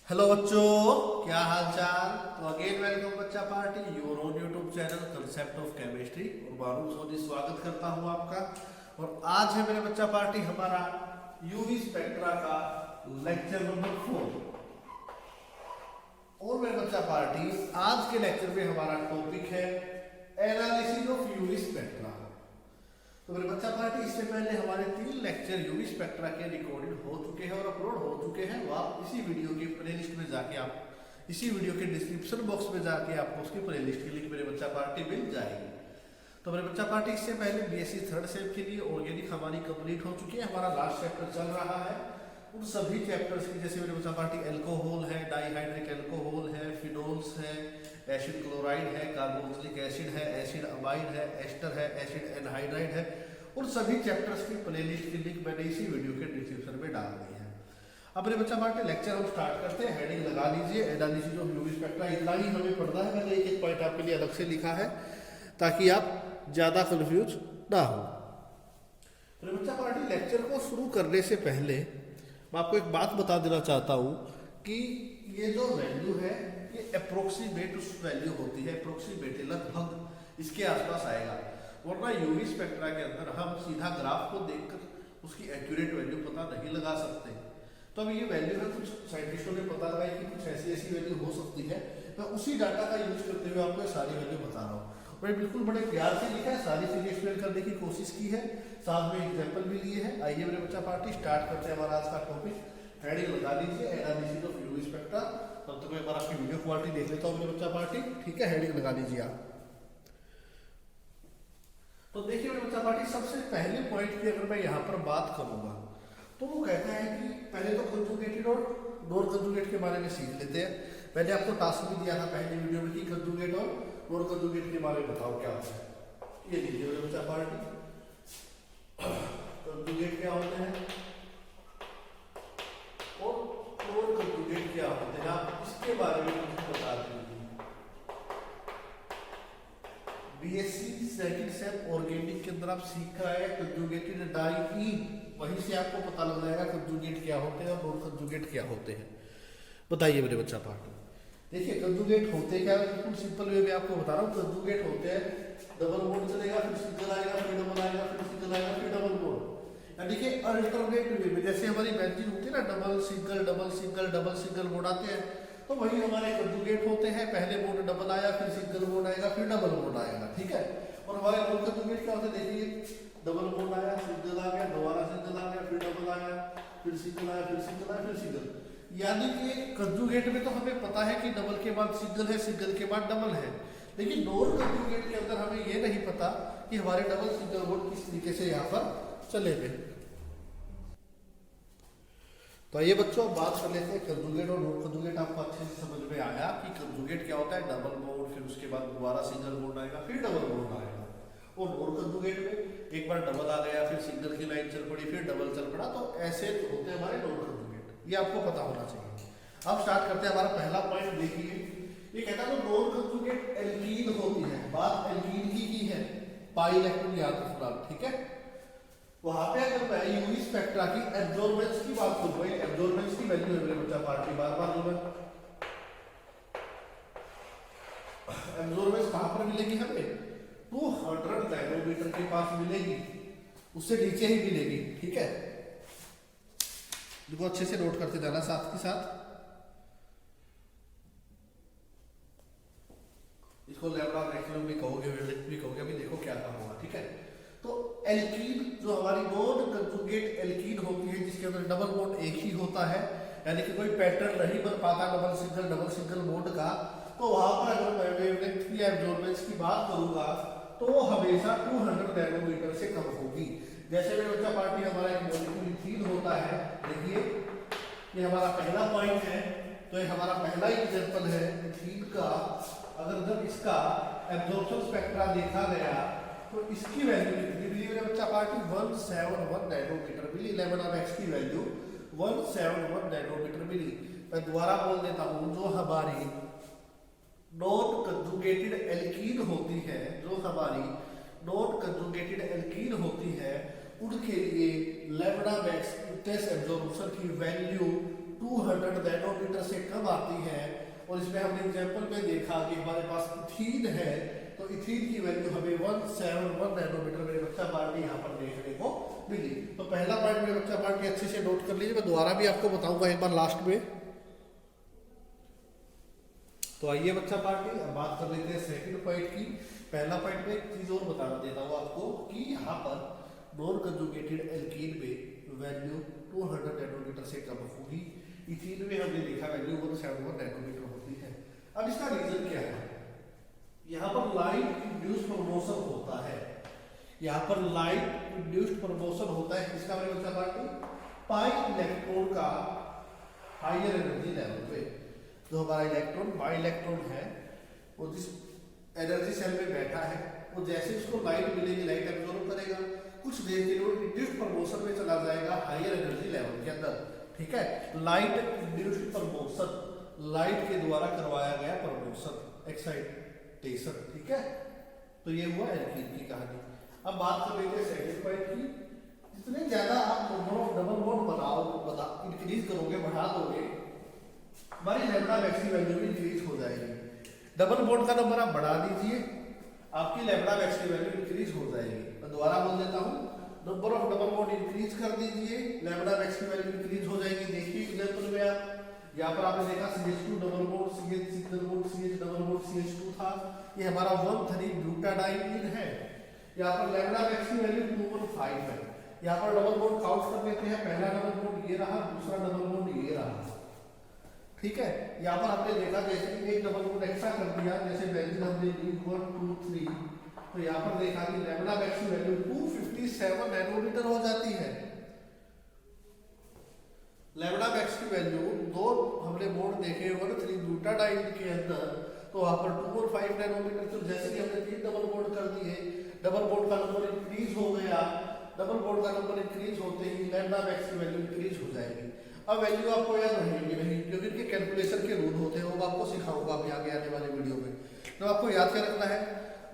Hello बच्चों, क्या हाल चाल। तो अगेन वेलकम बच्चा party, your own YouTube channel concept of chemistry. और मारूफ सोनी स्वागत करता हूं आपका। और आज है मेरे बच्चा पार्टी हमारा यूवी स्पेक्ट्रा का लेक्चर नंबर 4। और मेरे बच्चा पार्टी आज के लेक्चर में हमारा टॉपिक है एनालिसिस ऑफ यूवी स्पेक्ट्रा। तो मेरे बच्चा पार्टी इससे पहले हमारे 3 लेक्चर यूवी स्पेक्ट्रा के रिकॉर्डेड हो चुके हैं और अपलोड हो चुके हैं। वो आप इसी वीडियो की प्लेलिस्ट में जाके आप इसी वीडियो के डिस्क्रिप्शन बॉक्स में जाके आपको उसकी प्लेलिस्ट की लिंक मेरे बच्चा पार्टी मिल जाएगी। तो मेरे बच्चा पार्टी इससे पहले बीएससी थर्ड सेम के लिए ऑर्गेनिक हमारी कंप्लीट हो चुकी है। हमारा लास्ट चैप्टर चल रहा है। उन सभी चैप्टर्स की जैसे मेरे बच्चा पार्टी एल्कोहल है, डाइहाइड्रिक एल्कोहल है, फिनोल्स है, एसिड क्लोराइड है, कार्बोक्सिलिक एसिड है, एसिड अमाइड है, एस्टर है, एसिड एनहाइड्राइड है। उन सभी चैप्टर्स की प्लेलिस्ट की लिंक मैंने इसी वीडियो के डिस्क्रिप्शन में डाल दी है। अब मेरे बच्चा पार्टी लेक्चर हम स्टार्ट करते हैं। हेडिंग लगा लीजिए, एनालिसिस ऑफ यूवी स्पेक्ट्रा। इतना ही हमें पढ़ना है। मैंने एक एक पॉइंट आपके लिए अलग से लिखा है ताकि आप ज़्यादा कंफ्यूज ना हो। मेरे बच्चा पार्टी लेक्चर को शुरू करने से पहले मैं आपको एक बात बता देना चाहता हूँ कि ये जो वैल्यू है ये अप्रोक्सीमेट वैल्यू होती है। अप्रोक्सीमेट लगभग इसके आसपास आएगा, वरना यूवी स्पेक्ट्रा के अंदर हम सीधा ग्राफ को देखकर उसकी एक्यूरेट वैल्यू पता नहीं लगा सकते। तो अब ये वैल्यू है, कुछ साइंटिस्टों ने पता लगाई कि कुछ ऐसी वैल्यू हो सकती है। मैं उसी डाटा का यूज करते हुए आपको सारी वैल्यू बता रहा हूँ। और बिल्कुल बड़े प्यार से लिखा है, सारी चीजें एक्सप्लेन करने की कोशिश की है, साथ में एग्जाम्पल भी लिए हैं। आइए मेरे बच्चा पार्टी स्टार्ट करते हैं हमारा आज का टॉपिक। हेडिंग लगा लीजिए, एनालिसिस ऑफ यूवी स्पेक्ट्रा। तब तक मैं एक बार आपकी वीडियो क्वालिटी देख लेता हूँ मेरे बच्चा पार्टी। ठीक है, हेडिंग लगा लीजिए आप। तो देखिए मेरे बच्चा पार्टी, सबसे पहले पॉइंट की अगर मैं यहाँ पर बात करूंगा तो वो कहता है कि पहले तो कंजुगेटेड और नॉन कंजुगेट के बारे में सीख लेते हैं। मैंने आपको टास्क भी दिया था पहले वीडियो में कि कंजुगेट और नॉन कंजुगेट के बारे में बताओ क्या होता है। ये लीजिए मेरे बच्चा पार्टी, कंजुगेट क्या होते हैं और नॉन कंजुगेट क्या होते हैं, आप इसके बारे में मुझे बता दीजिए। बीएससी सेकंड सेम ऑर्गेनिक के अंदर आप सीख रहे हैं कंजुगेटेड डाइईन, वहीं से आपको पता लग जाएगा कंजुगेट क्या होते हैं और नॉन कंजुगेट क्या होते हैं। बताइए मेरे बच्चा पार्टी। देखिए कंजुगेट होते क्या है, बिल्कुल सिंपल वे में आपको बता रहा हूँ। कंजुगेट होते हैं डबल बॉन्ड चलेगा, फिर सिंगल आएगा, फिर डबल आएगा, फिर सिंगल आएगा, फिर डबल बॉन्ड। यानी कि अल्टरनेट वे में, जैसे हमारी बेंजीन होती है ना, double single double single double single bond आते हैं, तो वही हमारे कंजुगेट होते हैं। पहले बॉन्ड डबल आया, फिर सिंगल बॉन्ड आएगा, फिर डबल बॉन्ड आएगा। ठीक है। और हमारे नॉन कंजुगेट क्या होते हैं, देखिए डबल बॉन्ड आया, सिंगल आ गया, दोबारा सिंगल आ गया, फिर डबल आया, फिर सिंगल आया, फिर सिंगल आया, फिर सिंगल। यानी कि कंजुगेट में तो हमें पता है कि डबल के बाद सिंगल है, सिंगल के बाद डबल है, लेकिन नॉन कंजुगेट के अंदर हमें ये नहीं पता कि हमारे डबल सिंगल बॉन्ड किस तरीके से यहाँ पर चलेंगे। तो ये बच्चों बात कर लेते हैं कंजुगेट और नॉन कंजुगेट। आपको अच्छे से समझ में आया कि कंजुगेट क्या होता है, डबल बॉन्ड, फिर उसके बाद दोबारा सिंगल बॉन्ड आएगा, फिर डबल बॉन्ड आएगा। और नॉन कंजुगेट में एक बार डबल आ गया, फिर सिंगल की लाइन चल पड़ी, फिर डबल चल पड़ा। तो ऐसे होते हैं हमारे नॉन कंजुगेट, ये आपको पता होना चाहिए। अब स्टार्ट करते हैं हमारा पहला पॉइंट। देखिए ये कहता है नॉन कंजुगेट एल्कीन होती है। बात एल्कीन की है, पाई इलेक्ट्रॉन याद रखना। ठीक है। वहां पे अगर मैं यूवी स्पेक्ट्रा की एब्जॉर्बेंस की बात करूं, एब्जॉर्बेंस की वैल्यू है मेरे बच्चा पार्टी, बार बार जो मैं एब्जॉर्बेंस कहां पर मिलेगी हमें, 200 नैनोमीटर के पास मिलेगी, उससे नीचे ही मिलेगी। ठीक है, देखो अच्छे से नोट करते जाना साथ के साथ। इसको लैम्डा मैक्सिमम भी कहोगे, भी कहोगे, अभी देखो क्या काम होगा। ठीक है। तो एल्कीन जो हमारी नॉन कंजुगेट एल्कीन होती है, जिसके अंदर डबल बॉन्ड एक ही होता है, यानी कि कोई पैटर्न नहीं बन पाता डबल सिंगल बॉन्ड का, तो वहां पर अगर मैं वेवलेंथ की एब्जॉर्बेंस की बात करूंगा तो वो हमेशा 200 नैनोमीटर से कम होगी। जैसे मेरे बच्चा पार्टी हमारा एक मॉलिक्यूल इथीन होता है। देखिए ये हमारा पहला पॉइंट है, तो ये हमारा पहला एग्जांपल है इथीन का। अगर जब इसका एब्जॉर्प्शन स्पेक्ट्रा देखा गया तो इसकी वैल्यू कितनी मिली मेरे बच्चा पार्टी, 171 नैनोमीटर मिली। लेमडा मैक्स की वैल्यू 171 नैनोमीटर मिली। मैं दोबारा बोल देता हूं, जो हमारी नॉन कंजुगेटेड एल्कीन होती है, जो हमारी नॉन कंजुगेटेड एल्कीन होती है, उनके लिए लेमडा मैक्स टेस्ट एब्जॉर्प्शन की वैल्यू 200 नैनोमीटर से कम आती है। और इसमें हमने एग्जांपल में देखा कि हमारे पास इथीन है, तो इथीन की वैल्यू हमें 171 नैनोमीटर मेरे बच्चा पार्टी यहाँ पर देखने को मिली। तो पहला पॉइंट मेरे बच्चा पार्टी अच्छे से नोट कर लीजिए, मैं दोबारा भी आपको बताऊंगा एक बार लास्ट में। तो आइए बच्चा पार्टी अब बात कर लेते हैं सेकंड पॉइंट की। पहला पॉइंट में एक चीज और बता देता हूँ आपको कि यहाँ पर नॉन कंजुगेटेड एल्कीन में वैल्यू 200 नैनोमीटर से कम होगी। इथीन में हमने देखा वैल्यू 171 नैनोमीटर होती है। अब इसका रीजन क्या है? यहाँ पर लाइट इंड्यूस्ड प्रमोशन होता है, यहाँ पर लाइट इंड्यूस्ड प्रमोशन होता है। इसका मेरे बच्चा पार्टी पाई इलेक्ट्रॉन का हायर एनर्जी लेवल पे जो हमारा इलेक्ट्रॉन बाई इलेक्ट्रॉन है वो जिस एनर्जी सेल में बैठा है, वो जैसे उसको लाइट मिलेगी लाइट एब्जॉर्ब करेगा, कुछ देर के लिए इंड्यूस्ड प्रमोशन में चला जाएगा हायर एनर्जी लेवल के अंदर। ठीक है, लाइट इंड्यूस्ड प्रमोशन, लाइट के द्वारा करवाया गया प्रमोशन, एक्साइटेशन। ठीक है, तो ये हुआ एल्कीन की कहानी। अब बात कर लेते हैं सेकंड पॉइंट की। जितने ज्यादा आप number of double bond increase करोगे, बढ़ा दोगे, हमारी लैम्डा मैक्स की वैल्यू भी इंक्रीज हो जाएगी। डबल बॉन्ड का नंबर आप बढ़ा दीजिए, आपकी लैम्डा मैक्स की वैल्यू इंक्रीज हो जाएगी। मैं दोबारा बोल देता हूँ, number of double bond increase कर दीजिए, लैम्डा मैक्स की वैल्यू इंक्रीज हो जाएगी। देखिए एग्जांपल में आप यहाँ पर आपने देखा CH2 double bond, CH single bond, CH double bond, CH2 था, ये हमारा 1,3 ब्यूटाडाइन है। यहाँ पर लैम्डा मैक्स की वैल्यू 215 है। यहाँ पर डबल बॉन्ड काउंट कर लेते हैं, पहला डबल बॉन्ड ये रहा, दूसरा डबल बॉन्ड ये रहा। ठीक है, यहाँ पर आपने देखा जैसे कि एक डबल बॉन्ड एक्स्ट्रा कर दिया, जैसे बेंजीन हमने ली 1 2 3, तो यहाँ पर देखा कि लैम्डा मैक्स की वैल्यू 257 नैनोमीटर हो जाती है। लैम्डा मैक्स की वैल्यू दो हमने बॉन्ड देखे 1,3 ब्यूटाडाइन के अंदर, तो वहाँ पर 2.5 नैनोमीटर। तो जैसे कि हमने 3 डबल बॉन्ड कर दिए, डबल बॉन्ड का नंबर इंक्रीज हो गया, डबल बॉन्ड का नंबर इंक्रीज होते ही लैम्डा मैक्स की वैल्यू इंक्रीज हो जाएगी। अब वैल्यू आपको याद रहेगी नहीं, क्योंकि इनके कैलकुलेशन के रूल होते हैं, वो आपको सिखाऊंगा अभी आगे आने वाले वीडियो में। तो आपको याद क्या रखना है,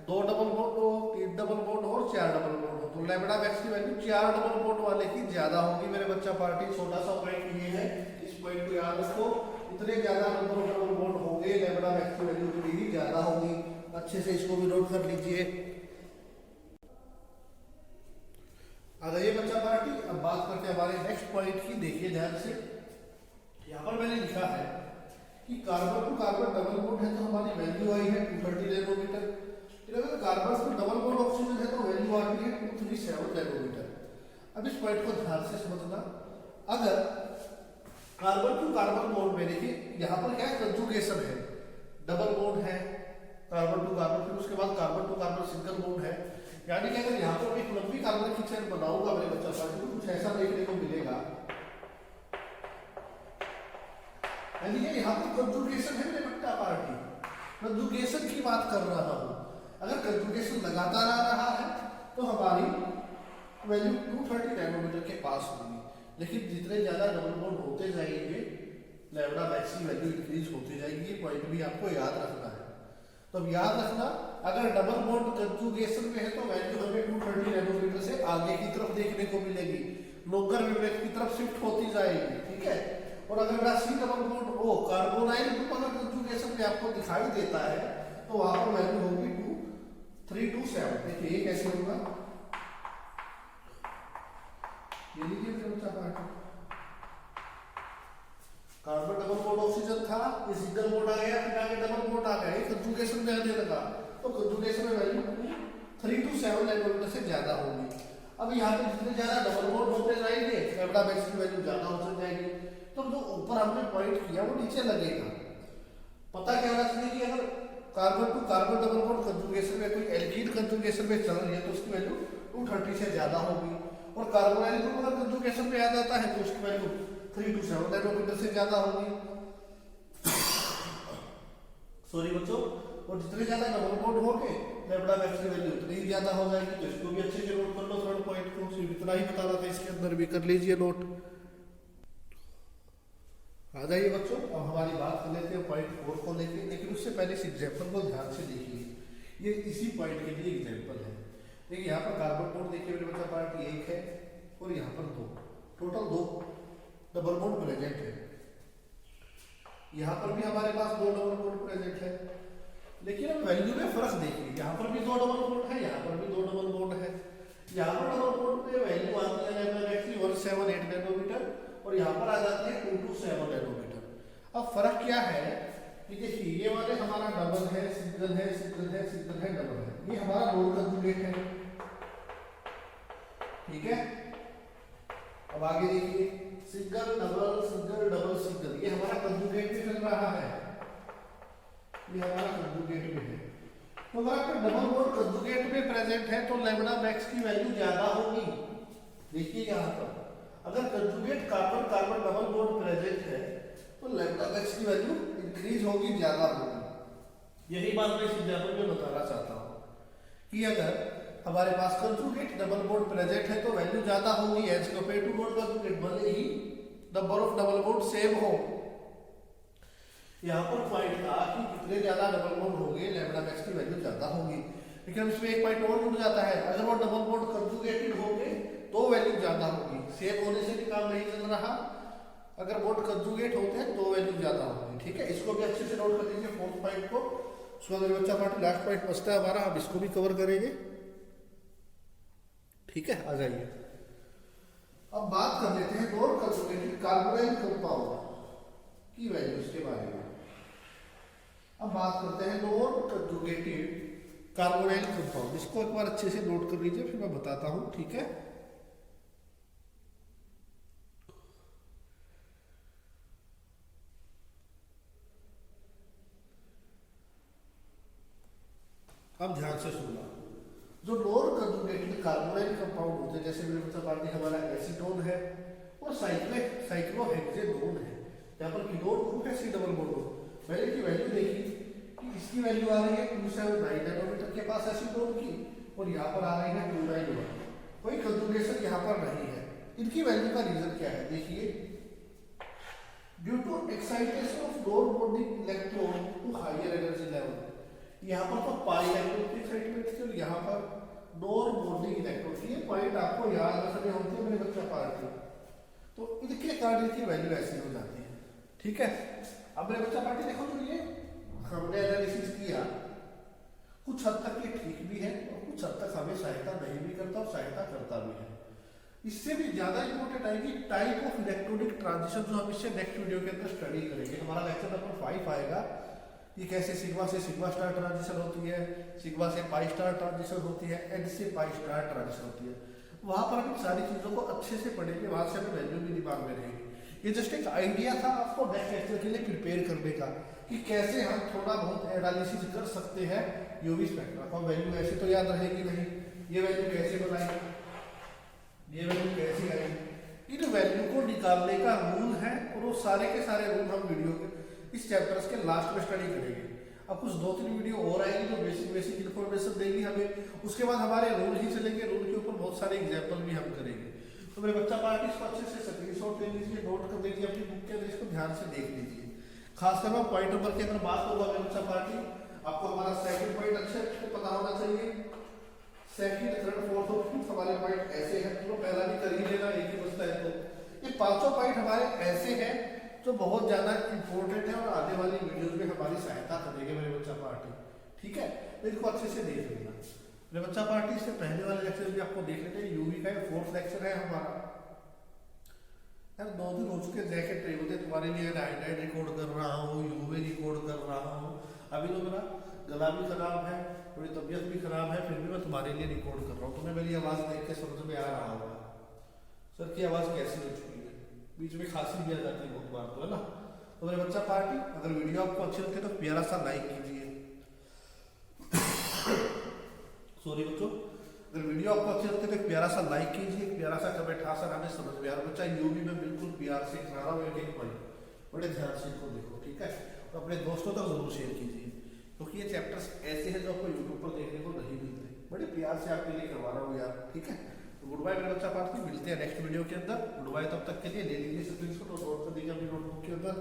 2 डबल बॉन्ड हो, 3 डबल बॉन्ड और 4 डबल बॉन्ड हो, तो लैम्डा मैक्स की वैल्यू 4 डबल बॉन्ड वाले की ज्यादा होगी। मेरे बच्चा पार्टी छोटा सा पॉइंट ये है, इस पॉइंट को याद रखो, इतने ज्यादा नंबर ऑफ डबल बॉन्ड होंगे, लैम्डा मैक्स की वैल्यू उतनी ही ज्यादा होगी। अच्छे से इसको भी नोट कर लीजिए। आ जाइए बच्चा पार्टी, अब बात करते हैं हमारे नेक्स्ट पॉइंट की। देखिए ध्यान से, यहाँ पर मैंने लिखा है कि carbon to carbon double bond है तो हमारी वैल्यू आई है 230 नैनोमीटर। अगर carbon to double bond oxygen है तो वैल्यू आ रही है 237 नैनोमीटर। अब इस पॉइंट को ध्यान से समझना, अगर कार्बन टू कार्बन बॉन्ड में देखिए यहाँ पर क्या कंजुगेशन है, डबल बॉन्ड है कार्बन टू कार्बन, फिर उसके बाद carbon to carbon single bond है। यानी कि अगर यहाँ पर एक लंबी कार्बन की चेन बनाऊंगा मेरे बच्चा पार्टी तो कुछ ऐसा देखने को मिलेगा। यानी कि यहाँ पर कंजुगेशन है मेरे बच्चा पार्टी, कंजुगेशन की बात कर रहा हूँ। अगर कंजुगेशन लगातार आ रहा है तो हमारी वैल्यू 230 नैनोमीटर के पास होगी, लेकिन जितने ज्यादा डबल बॉन्ड होते जाएंगे लैम्डा मैक्स की वैल्यू इंक्रीज होती जाएगी। ये पॉइंट भी आपको याद रखना है। तो अब याद रखना, अगर डबल बॉन्ड कंजुगेशन में है तो वैल्यू हमें 230 नैनोमीटर से आगे की तरफ देखने को मिलेगी, लोकल वेवलेंथ की तरफ शिफ्ट होती जाएगी। ठीक है, और अगर C double bond O carbonyl group अगर कंजुगेशन में आपको दिखाई देता है तो वहां पर वैल्यू होगी 327। देखिए ये कैसे होगा, ये लीजिए मेरे बच्चा party, carbon double bond oxygen था, ये सिंगल बॉन्ड आ गया, फिर आगे डबल बॉन्ड आ गया, ये कंजुगेशन में आने लगा, तो कंजुगेशन में वैल्यू 327 नैनोमीटर से ज्यादा होगी। अब यहाँ पे जितने ज्यादा डबल बॉन्ड होते जाएंगे लैम्डा मैक्स की वैल्यू ज्यादा होती जाएगी। तो जो ऊपर हमने पॉइंट किया वो नीचे लगेगा। पता क्या होना चाहिए कि अगर carbon to carbon double bond conjugation में कोई एल्कीन कंजुगेशन में चल रही है तो उसकी वैल्यू 230 से ज्यादा होगी, और कार्बोनाइल ग्रुप अगर कंजुगेशन में आ जाता है तो उसकी वैल्यू 327 नैनोमीटर से ज्यादा होगी। सॉरी बच्चों, और जितने ज्यादा डबल बॉन्ड होंगे लैम्डा मैक्स की वैल्यू उतनी ही ज्यादा हो जाएगी। तो इसको भी अच्छे से नोट कर लो, थर्ड पॉइंट को सिर्फ इतना ही बताना था, इसके अंदर भी कर लीजिए नोट। आ जाइए बच्चों, अब हमारी बात कर लेते हैं पॉइंट 4 को लेके, लेकिन उससे पहले इस एग्जाम्पल को ध्यान से देखिए, ये इसी पॉइंट के लिए एग्जाम्पल है। देखिए यहाँ पर कार्बन बॉन्ड देखिए मेरे बच्चा पार्ट 1 है और यहाँ पर 2, टोटल 2 डबल बॉन्ड प्रेजेंट है। यहाँ पर भी हमारे पास दो डबल बोल्ट प्रेजेंट है, लेकिन अब वैल्यू में फर्क देखिए, यहाँ पर भी दो डबल बोल्ट है, यहाँ पर भी दो डबल बोल्ट है। यहाँ पर डबल बोल्ट पे वैल्यू आती है लैम्डा मैक्स की 178 नैनोमीटर और यहाँ पर आ जाती है 227 नैनोमीटर। अब फर्क क्या है कि देखिए ये वाले हमारा डबल है, सिंगल है, सिंगल है, सिंगल है, डबल है, ये हमारा लोड कंजुगेट है, ठीक है। अब आगे देखिए single double single double single, ये हमारा कंजुगेट भी चल रहा है, ये हमारा कंजुगेट में है। तो अगर आपका डबल बोल्ट कंजुगेट में प्रेजेंट है तो लैम्डा मैक्स की वैल्यू ज्यादा होगी। देखिए यहाँ पर अगर conjugate carbon carbon double bond present है तो लैम्डा मैक्स की वैल्यू इंक्रीज होगी, ज्यादा होगी। यही बात मैं इस एग्जांपल में बताना चाहता हूँ कि अगर हमारे पास कंजुगेट डबल बोल्ट प्रेजेंट है तो वैल्यू ज्यादा होगी as compare to non conjugate, भले ही number of double bond same हो। यहाँ पर पॉइंट था कि कितने ज्यादा डबल बोल्ट होंगे लैम्डा मैक्स की वैल्यू ज्यादा होगी, लेकिन इसमें एक पॉइंट और जुड़ जाता है, अगर वो डबल बोल्ट कंजुगेटेड होंगे तो वैल्यू ज्यादा होगी। सेम होने से भी काम नहीं चल रहा, अगर बोल्ट कंजुगेट होते हैं तो वैल्यू ज्यादा होगी, ठीक है। इसको भी अच्छे से नोट कर लीजिए फोर्थ पॉइंट को। उसके बाद बच्चा पार्ट लास्ट पॉइंट बचता है हमारा, हम इसको भी कवर करेंगे, ठीक है। आ जाइए अब बात कर लेते हैं नॉन कंजुगेटेड कार्बोनाइल कंपाउंड की वैल्यूज के बारे में। अब बात करते हैं नॉन कंजुगेटेड कार्बोनाइल कंपाउंड, इसको एक बार अच्छे से नोट कर लीजिए फिर मैं बताता हूं, ठीक है। अब ध्यान से सुनना, जो नॉन कंजुगेटेड कार्बोनाइल कंपाउंड होते हैं, जैसे मैंने बताया हमारा एसीटोन है और साइक्लोहेक्सेनोन है, यहाँ पर कीटोन ग्रुप है, सी डबल बॉन्ड। पहले की वैल्यू देखी कि इसकी वैल्यू आ रही है 279 नैनोमीटर के पास एसीटोन की और यहाँ पर आ रही है 291, कोई कंजुगेशन यहाँ पर नहीं है। इनकी वैल्यू का रीजन क्या है देखिए, due to excitation of non bonding electron to higher energy level, यहाँ पर तो पाई इलेक्ट्रॉन की एक्साइटमेंट थी और यहाँ पर नॉन बॉन्डिंग इलेक्ट्रॉन थी। ये पॉइंट आपको याद रखने होते हैं मेरे बच्चा पार्ट में, तो इनके कारण की वैल्यू ऐसी हो जाती है, ठीक है। अब मेरे बच्चा पार्टी देखो, जो ये हमने एनालिसिस किया कुछ हद तक ये ठीक भी है और कुछ हद तक हमें सहायता नहीं भी करता और सहायता करता भी है। इससे भी ज्यादा इंपॉर्टेंट आएगी टाइप ऑफ इलेक्ट्रॉनिक ट्रांजिशन, जो हम इससे नेक्स्ट वीडियो के अंदर स्टडी करेंगे। हमारा लेक्चर नंबर 5 आएगा कि कैसे सिग्मा से सिग्मा स्टार ट्रांजिशन होती है, सिग्मा से पाई स्टार ट्रांजिशन होती है, एन से पाई स्टार ट्रांजिशन होती है। वहां पर हम सारी चीजों को अच्छे से पढ़ेंगे, वहां से हमें वैल्यू भी दिमाग में रहेगी। ये जस्ट एक आइडिया था आपको नेक्स्ट लेक्चर के लिए प्रिपेयर करने का कि कैसे हम थोड़ा बहुत एनालिसिस कर सकते हैं यूवी स्पेक्ट्रा का। वैल्यू ऐसे तो याद रहेगी नहीं, ये वैल्यू कैसे बनाई, ये वैल्यू कैसे आई, इन वैल्यू को निकालने का रूल है और वो सारे के सारे रूल हम वीडियो के इस चैप्टर्स के लास्ट में स्टडी करेंगे। अब कुछ 2-3 वीडियो और आएगी जो बेसिक इन्फॉर्मेशन देगी हमें, उसके बाद हमारे रूल ही चलेंगे, रूल के ऊपर बहुत सारे एग्जाम्पल भी हम करेंगे। तो मेरे बच्चा पार्टी इसको अच्छे से स्क्रीनशॉट ले लीजिए, नोट कर लीजिए अपनी बुक के अंदर, इसको ध्यान से देख लीजिए। खासकर मैं पॉइंट नंबर के अंदर बात करूंगा मेरे बच्चा पार्टी, आपको हमारा सेकंड पॉइंट अच्छे से पता होना चाहिए। सेकंड, थर्ड, फोर्थ और फिफ्थ हमारे पॉइंट ऐसे हैं, तो पहला भी कर ही लेना, एक ही बचता है। तो ये पांचों पॉइंट हमारे ऐसे हैं जो बहुत ज्यादा इंपॉर्टेंट है और आने वाली वीडियोस में हमारी सहायता करेंगे मेरे बच्चा पार्टी, ठीक है। तो इनको अच्छे से देख लेना मेरे बच्चा पार्टी। इससे पहले वाले लेक्चर भी आपको देख लेते हैं, यूवी का 4th लेक्चर है हमारा। यार 2 दिन हो चुके जैकेट नहीं होते तुम्हारे लिए, नाइट रिकॉर्ड कर रहा हूँ, यूवी रिकॉर्ड कर रहा हूँ, अभी तो मेरा गला भी खराब है, थोड़ी तबीयत भी खराब है, फिर भी मैं तुम्हारे लिए रिकॉर्ड कर रहा हूँ। तुम्हें मेरी आवाज देख के समझ में आ रहा होगा सर की आवाज कैसी हो चुकी है, बीच में खांसी भी आ जाती है बहुत बार, तो है ना। तो मेरे बच्चा पार्टी अगर वीडियो आपको अच्छी लगती है तो प्यारा सा लाइक कीजिए। सॉरी बच्चों, अगर वीडियो आपको अच्छी लगती है तो प्यारा सा लाइक कीजिए, प्यारा सा कमेंट, हाँ सर हमें समझ में आ रहा। बच्चा यूवी में बिल्कुल प्यार से करा रहा हूँ, एक पॉइंट बड़े ध्यान से इनको देखो, ठीक है। तो अपने दोस्तों तक जरूर शेयर कीजिए, क्योंकि ये चैप्टर्स ऐसे हैं जो आपको यूट्यूब पर देखने को नहीं मिलते, बड़े प्यार से आपके लिए करवा रहा हूँ यार, ठीक है। तो गुड बाय मेरे बच्चा पार्टी, मिलते हैं नेक्स्ट वीडियो के अंदर। गुड बाय, तब तक के लिए ले लीजिए स्क्रीनशॉट और नोट कर दीजिए अपनी नोटबुक के अंदर।